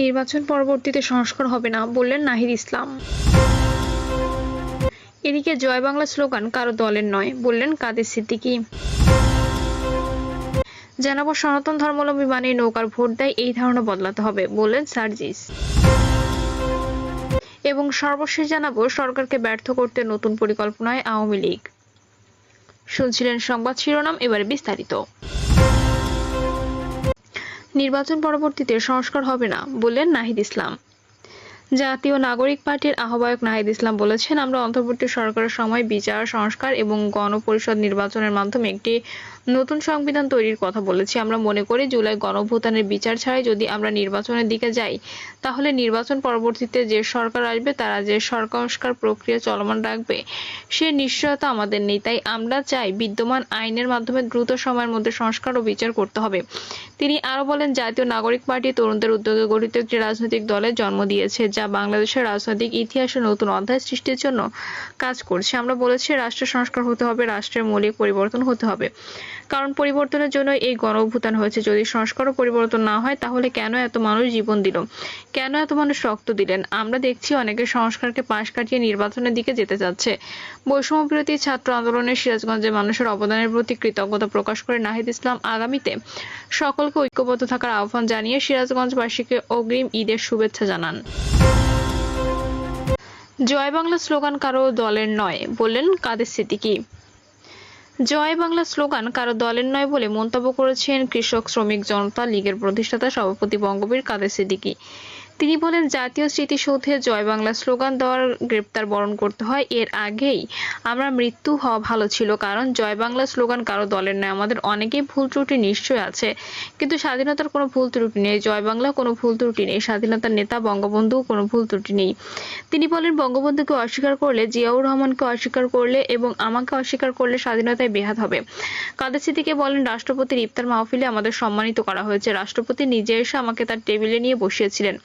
নির্বাচন পরবর্তীতে সংস্কার হবে না বললেন নাহিদ ইসলাম। এদিকে জয় বাংলা স্লোগান কারো দলের নয় বললেন কাদের সিদ্দিকী। জানাবো সনাতন ধর্মাবলম্বী মানে নৌকার ভোট দেয় এই ধারণা বদলাতে হবে বললেন সার্জিস। এবং সর্বশেষ জানাবো সরকারকে ব্যর্থ করতে নতুন পরিকল্পনায় আওয়ামী লীগ। শুনছিলেন সংবাদ শিরোনাম, এবারে বিস্তারিত। নির্বাচন পরবর্তীতে সংস্কার হবে না বললেন নাহিদ ইসলাম। জাতীয় নাগরিক পার্টির আহ্বায়ক নাহিদ ইসলাম বলেছেন, আমরা অন্তর্বর্তী সরকারের সময় বিচার সংস্কার এবং গণপরিষদ নির্বাচনের মাধ্যমে একটি নতুন সংবিধান তৈরির কথা বলেছি। আমরা মনে করি জুলাই গণঅভ্যুত্থানের বিচার ছাড়াই যদি আমরা নির্বাচনের দিকে যাই, তাহলে নির্বাচন পরবর্তীতে যে সরকার আসবে তারা যে সংস্কার প্রক্রিয়া চলমান রাখবে সে নিশ্চয়তা আমাদের নেই। তাই আমরা চাই বিদ্যমান আইনের মাধ্যমে দ্রুত সময়ের মধ্যে সংস্কার ও বিচার করতে হবে। তিনি আরো বলেন, জাতীয় নাগরিক পার্টি তরুণদের উদ্যোগে গঠিত একটি রাজনৈতিক দলের জন্ম দিয়েছে যা বাংলাদেশের রাজনৈতিক ইতিহাসে নতুন অধ্যায় সৃষ্টির জন্য কাজ করছে। আমরা বলেছি রাষ্ট্র সংস্কার হতে হবে, রাষ্ট্রের মৌলিক পরিবর্তন হতে হবে, কারণ পরিবর্তনের জন্য এই গণঅভ্যুত্থান হয়েছে। যদি সংস্কার ও পরিবর্তন না হয় তাহলে কেন এত মানুষ জীবন দিল, কেন এত মানুষ রক্ত দিলেন? আমরা দেখছি অনেকে সংস্কারকে পাশ কাটিয়ে নির্বাচনের দিকে যেতে যাচ্ছে। বৈষম্য বিরোধী ছাত্র আন্দোলনে সিরাজগঞ্জের মানুষের অবদানের প্রতি কৃতজ্ঞতা প্রকাশ করে নাহিদ ইসলাম আগামীতে সকলকে ঐক্যবদ্ধ থাকার আহ্বান জানিয়ে সিরাজগঞ্জবাসীকে অগ্রিম ঈদের শুভেচ্ছা জানান। জয় বাংলা স্লোগান কারো দলের নয় বললেন কাদের সিদ্দিকী। জয় বাংলা স্লোগান কারো দলের নয় বলে মন্তব্য করেছেন কৃষক শ্রমিক জনতা লীগের প্রতিষ্ঠাতা সভাপতি বঙ্গবীর কাদের সিদ্দিকী। তিনি বলেন, জাতীয় স্মৃতিসৌধে জয় বাংলা স্লোগান দেওয়ার গ্রেপ্তার বরণ করতে হয়, এর আগেই আমরা মৃত্যু হওয়া ভালো ছিল, কারণ জয় বাংলা স্লোগান কারো দলের নয়। আমাদের অনেকেই ভুল ত্রুটি নিশ্চয় আছে, কিন্তু স্বাধীনতার কোনো ভুল ত্রুটি নেই, জয় বাংলা কোনো ভুল ত্রুটি নেই, স্বাধীনতার নেতা বঙ্গবন্ধু কোনো ভুল ত্রুটি নেই। তিনি বলেন, বঙ্গবন্ধুকে অস্বীকার করলে, জিয়াউর রহমানকে অস্বীকার করলে এবং আমাকে অস্বীকার করলে স্বাধীনতায় ব্যাঘাত হবে। কাদের সিদ্দিকী বলেন, রাষ্ট্রপতির ইফতার মাহফিলে আমাদের সম্মানিত করা হয়েছে। রাষ্ট্রপতি নিজে এসে আমাকে তার টেবিলে নিয়ে বসিয়েছিলেন।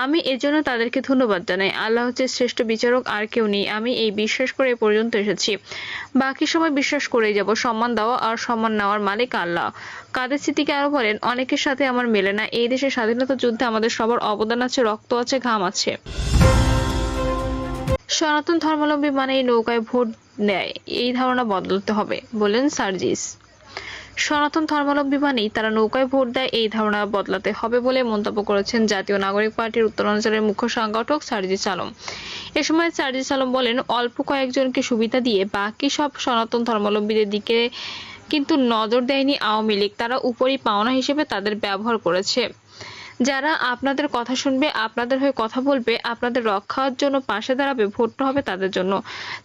আমি এর জন্য তাদেরকে ধন্যবাদ জানাই। আল্লাহ হচ্ছে শ্রেষ্ঠ বিচারক, আর কেউ নেই। আমি এই বিশ্বাস করে এ পর্যন্ত এসেছি, বাকি সময় বিশ্বাস করেই যাব। সম্মান দেওয়া আর সম্মান নেওয়ার মালিক আল্লাহ। কাদের সিদ্দিকী আরো বলেন, অনেকের সাথে আমার মেলে না। এই দেশের স্বাধীনতা যুদ্ধে আমাদের সবার অবদান আছে, রক্ত আছে, ঘাম আছে। সনাতন ধর্মাবলম্বী মানে এই নৌকায় ভোট দেয় এই ধারণা বদলাতে হবে বলেন সার্জিস। সনাতন ধর্মাবলম্বী মানেই তারা নৌকায় ভোট দেয় এই ধারণা বদলাতে হবে বলে মন্তব্য করেছেন জাতীয় নাগরিক পার্টির উত্তরাঞ্চলের মুখ্য সংগঠক সার্জিস আলম। এ সময় সার্জিস আলম বলেন, অল্প কয়েকজনকে সুবিধা দিয়ে বাকি সব সনাতন ধর্মাবলম্বীদের দিকে কিন্তু নজর দেয়নি আওয়ামী লীগ। তারা উপরি পাওনা হিসেবে তাদের ব্যবহার করেছে। যারা আপনাদের কথা শুনবে, আপনাদের হয়ে কথা বলবে, আপনাদের রক্ষার জন্য পাশে দাঁড়াবে, ভোটটা হবে তাদের জন্য।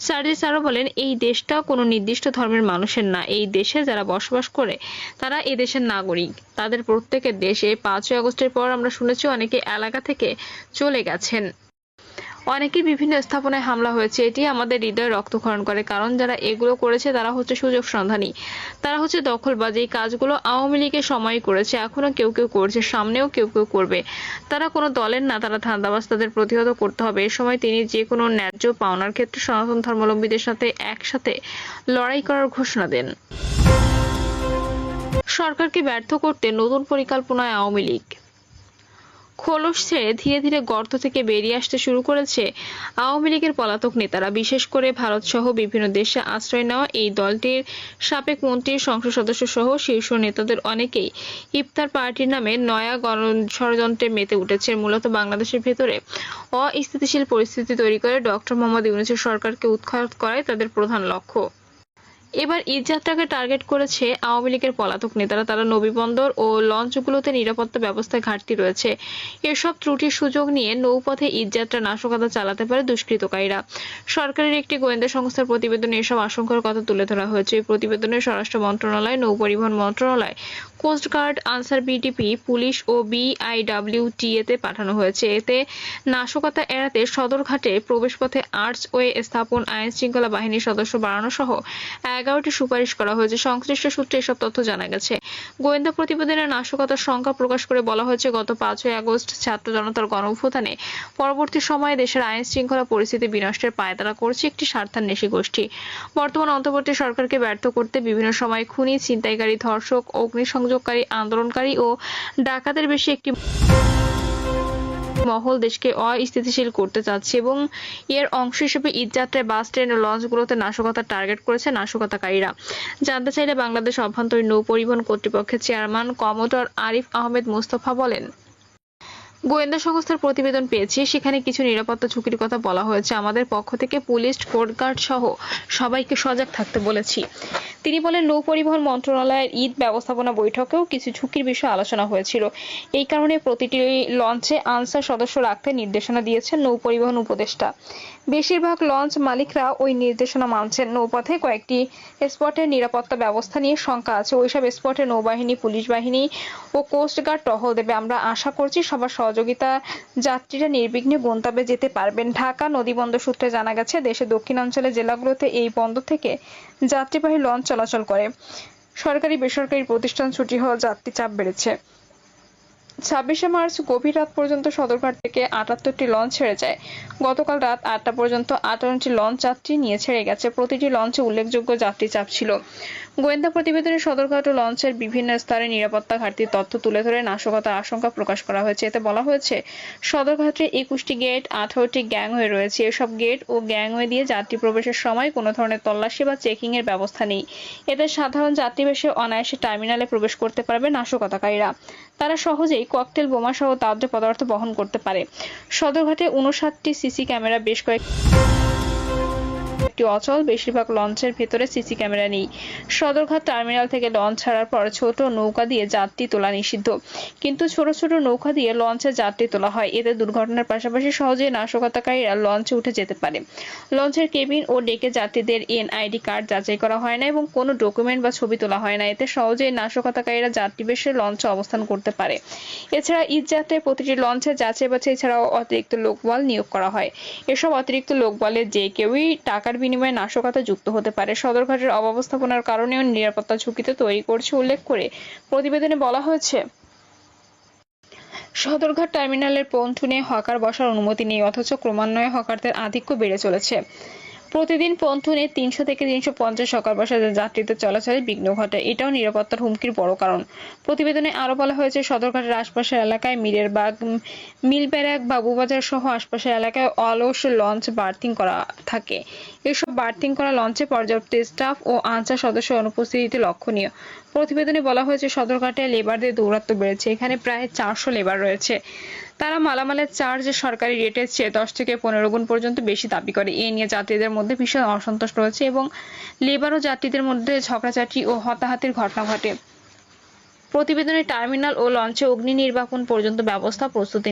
সার্জিস আরো বলেন, এই দেশটা কোনো নির্দিষ্ট ধর্মের মানুষের না। এই দেশে যারা বসবাস করে তারা এই দেশের নাগরিক, তাদের প্রত্যেকের দেশে। 5ই আগস্টের পর আমরা শুনেছি অনেকে এলাকা থেকে চলে গেছেন, অনেকের বিভিন্ন স্থাপনায় হামলা হয়েছে। এটি আমাদের হৃদয়ে রক্তক্ষরণ করে, কারণ যারা এগুলো করেছে তারা হচ্ছে সুযোগ সন্ধানী, তারা হচ্ছে দখলবাজ। এই কাজগুলো আওয়ামী লীগের সময় করেছে, এখনো কেউ কেউ করছে, সামনেও কেউ কেউ করবে। তারা কোনো দলের না, তারা ধান্দাবাজ, তাদের প্রতিহত করতে হবে। এ সময় তিনি যে কোনো ন্যায্য পাওনার ক্ষেত্রে সনাতন ধর্মাবলম্বীদের সাথে একসাথে লড়াই করার ঘোষণা দেন। সরকারকে ব্যর্থ করতে নতুন পরিকল্পনায় আওয়ামী লীগ। খোলস ছেড়ে ধীরে ধীরে গর্ত থেকে বেরিয়ে আসতে শুরু করেছে আওয়ামী লীগের পলাতক নেতারা। বিশেষ করে ভারত সহ বিভিন্ন দেশে আশ্রয় নেওয়া এই দলটির সাবেক মন্ত্রী, সংসদ সদস্য সহ শীর্ষ নেতাদের অনেকেই ইফতার পার্টির নামে নয়া ষড়যন্ত্রে মেতে উঠেছে। মূলত বাংলাদেশের ভেতরে অস্থিতিশীল পরিস্থিতি তৈরি করে ডক্টর মোহাম্মদ ইউনূসের সরকারকে উৎখাত করাই তাদের প্রধান লক্ষ্য। এবার ঈদযাত্রাকে টার্গেট করেছে আওয়ামী লীগের পলাতক নেতারা। তারা নবীবন্দর ও লঞ্চগুলোতে নিরাপত্তা ব্যবস্থায় ঘাটতি রয়েছে, এসব ত্রুটির সুযোগ নিয়ে নৌপথে ঈদযাত্রা নাশকতা চালাতে পারে দুষ্কৃতকারীরা। সরকারের একটি গোয়েন্দা সংস্থার প্রতিবেদনে এসব আশঙ্কার কথা তুলে ধরা হয়েছে। এই প্রতিবেদনে স্বরাষ্ট্র মন্ত্রণালয়, নৌপরিবহন মন্ত্রণালয়, কোস্টগার্ড, আনসার বিডিপি, পুলিশ ও বিআইডব্লিউটিএতে পাঠানো হয়েছে। এতে নাশকতা এড়াতে সদরঘাটে প্রবেশপথে আর্চওয়ে স্থাপন, আইন শৃঙ্খলা বাহিনীর সদস্য বাড়ানো সহ 11টি সুপারিশ করা হয়েছে। সংশ্লিষ্ট সূত্রে এসব তথ্য জানা গেছে। গোয়েন্দা প্রতিবেদনে নাশকতার সংখ্যা প্রকাশ করে বলা হয়েছে, গত 5ই আগস্ট ছাত্র জনতার গণঅভ্যুত্থানে পরবর্তী সময়ে দেশের আইন শৃঙ্খলা পরিস্থিতি বিনষ্টের পায়তারা করছে একটি স্বার্থান্বেষী গোষ্ঠী। বর্তমান অন্তর্বর্তী সরকারকে ব্যর্থ করতে বিভিন্ন সময় খুনি, ছিনতাইকারী, ধর্ষক, অগ্নিসংযোগকারী, আন্দোলনকারী ও ডাকাতের বেশি একটি মহল দেশকে অস্থিতিশীল করতে চাচ্ছে এবং এর অংশ হিসেবে ঈদযাত্রায় বাস, ট্রেন ও লঞ্চগুলোতে নাশকতার টার্গেট করেছে নাশকতাকারীরা। জানতে চাইলে বাংলাদেশ অভ্যন্তরীণ নৌ পরিবহন কর্তৃপক্ষের চেয়ারম্যান কমোডর আরিফ আহমেদ মোস্তফা বলেন, গোয়েন্দা সংস্থার প্রতিবেদন পেয়েছি, সেখানে কিছু নিরাপত্তা ঝুঁকির কথা বলা হয়েছে। আমাদের পক্ষ থেকে পুলিশ, কোস্টগার্ড সহ সবাইকে সজাগ থাকতে বলেছি। তিনি বলেন, নৌ পরিবহন মন্ত্রণালয়ের ঈদ ব্যবস্থাপনা বৈঠকেও কিছু ঝুঁকির বিষয়ে আলোচনা হয়েছিল। এই কারণে প্রতিটি লঞ্চে আনসার সদস্য রাখতে নির্দেশনা দিয়েছেন নৌ পরিবহন উপদেষ্টা। বেশিরভাগ লঞ্চ মালিকরা ওই নির্দেশনা মানছেন। নৌপথে কয়েকটি স্পটের নিরাপত্তা ব্যবস্থা নিয়ে শঙ্কা আছে। ওইসব স্পটে নৌবাহিনী, পুলিশ বাহিনী ও কোস্টগার্ড টহল দেবে। আমরা আশা করছি সবার সহযোগিতা যাত্রীরা নির্বিঘ্নে গন্তব্যে যেতে পারবেন। ঢাকা নদীবন্দর সূত্রে জানা গেছে, দেশের দক্ষিণাঞ্চলের জেলাগুলোতে এই বন্দর থেকে যাত্রীবাহী লঞ্চ চলাচল করে। সরকারি বেসরকারি প্রতিষ্ঠান ছুটি হওয়া যাত্রী চাপ বেড়েছে। 26শে মার্চ গভীর রাত পর্যন্ত সদরঘাট থেকে 78টি লঞ্চ ছেড়ে যায়। গতকাল রাত 8টা পর্যন্ত 58টি লঞ্চ যাত্রী নিয়ে ছেড়ে গেছে। প্রতিটি লঞ্চে উল্লেখযোগ্য যাত্রী চাপ ছিল। গোয়েন্দা প্রতিবেদনে সদরঘাট ও লঞ্চের বিভিন্ন স্তরে নিরাপত্তা ঘাটতির তথ্য তুলে ধরে নাশকতার আশঙ্কা প্রকাশ করা হয়েছে। এতে বলা হয়েছে, সদরঘাটে 21টি গেট, 18টি গ্যাংওয়ে রয়েছে। এসব গেট ও গ্যাংওয়ে দিয়ে যাত্রী প্রবেশের সময় কোনো ধরনের তল্লাশি বা চেকিং এর ব্যবস্থা নেই। এতে সাধারণ যাত্রীবেশে অনায়াসে টার্মিনালে প্রবেশ করতে পারবে নাশকতাকারীরা। তারা সহজেই ককটেল, বোমা সহ তাজ্য পদার্থ বহন করতে পারে। সদরঘাটে 59টি সিসি ক্যামেরা, বেশ কয়েকটি অচল। বেশিরভাগ লঞ্চের ভেতরে সিসি ক্যামেরা নেই। সদরঘাট টার্মিনাল থেকে লঞ্চ ছাড়ার পর ছোট নৌকা দিয়ে যাত্রী তোলা নিষিদ্ধ, কিন্তু ছোট ছোট নৌকা দিয়ে লঞ্চে যাত্রী তোলা হয়। এতে দুর্ঘটনার পাশাপাশি সহজেই নাশকতাকারীরা লঞ্চে উঠে যেতে পারে। লঞ্চের কেবিন ও ডেকে যাত্রীদের এনআইডি কার্ড যাচাই করা হয় না এবং কোনো ডকুমেন্ট বা ছবি তোলা হয় না। এতে সহজেই নাশকতাকারীরা যাত্রীবেশে লঞ্চে অবস্থান করতে পারে। এছাড়া ঈদযাত্রায় প্রতিটি লঞ্চে যাচাই বাছাই ছাড়াও অতিরিক্ত লোকবল নিয়োগ করা হয়। এসব অতিরিক্ত লোকবলের যে কেউই টাকার বিনিময়ে নাশকতা যুক্ত হতে পারে। সদরঘাটের অব্যবস্থাপনার কারণেও নিরাপত্তা ঝুঁকিতে তৈরি করছে উল্লেখ করে প্রতিবেদনে বলা হয়েছে, সদরঘাট টার্মিনালের পন্টুনে হকার বসার অনুমতি নেই, অথচ ক্রমান্বয়ে হকারদের আধিক্য বেড়ে চলেছে। প্রতিদিন পন্টুনে 300 থেকে 350 হকার বসা যাত্রীদের চলাচলে বিঘ্ন ঘটে। এটাও নিরাপত্তার হুমকির বড় কারণ। প্রতিবেদনে আরো বলা হয়েছে, সদরঘাটের আশপাশের এলাকায় মিরেরবাগ, মিলব্যারাক, বাবুবাজার সহ আশপাশের এলাকায় অলস লঞ্চ বার্থিং করা থাকে। এসব বার্থিং করা লঞ্চে পর্যাপ্ত স্টাফ ও আনসার সদস্যের অনুপস্থিতি লক্ষণীয়। প্রতিবেদনে বলা হয়েছে, সদরঘাটে লেবারদের দৌরাত্ম্য বেড়েছে। এখানে প্রায় 400 লেবার রয়েছে। তারা মালামালের চার্জ সরকারি রেটের চেয়ে 10 থেকে 15 গুণ পর্যন্ত বেশি দাবি করে। এ নিয়ে যাত্রীদের মধ্যে ভীষণ অসন্তোষ রয়েছে এবং লেবার ও যাত্রীদের মধ্যে ঝগড়াঝাটি ও হাতাহাতির ঘটনা ঘটে। প্রতিবেদনে টার্মিনাল ও লঞ্চে অগ্নি নির্বাপন পর্যন্ত ব্যবস্থা প্রস্তুতি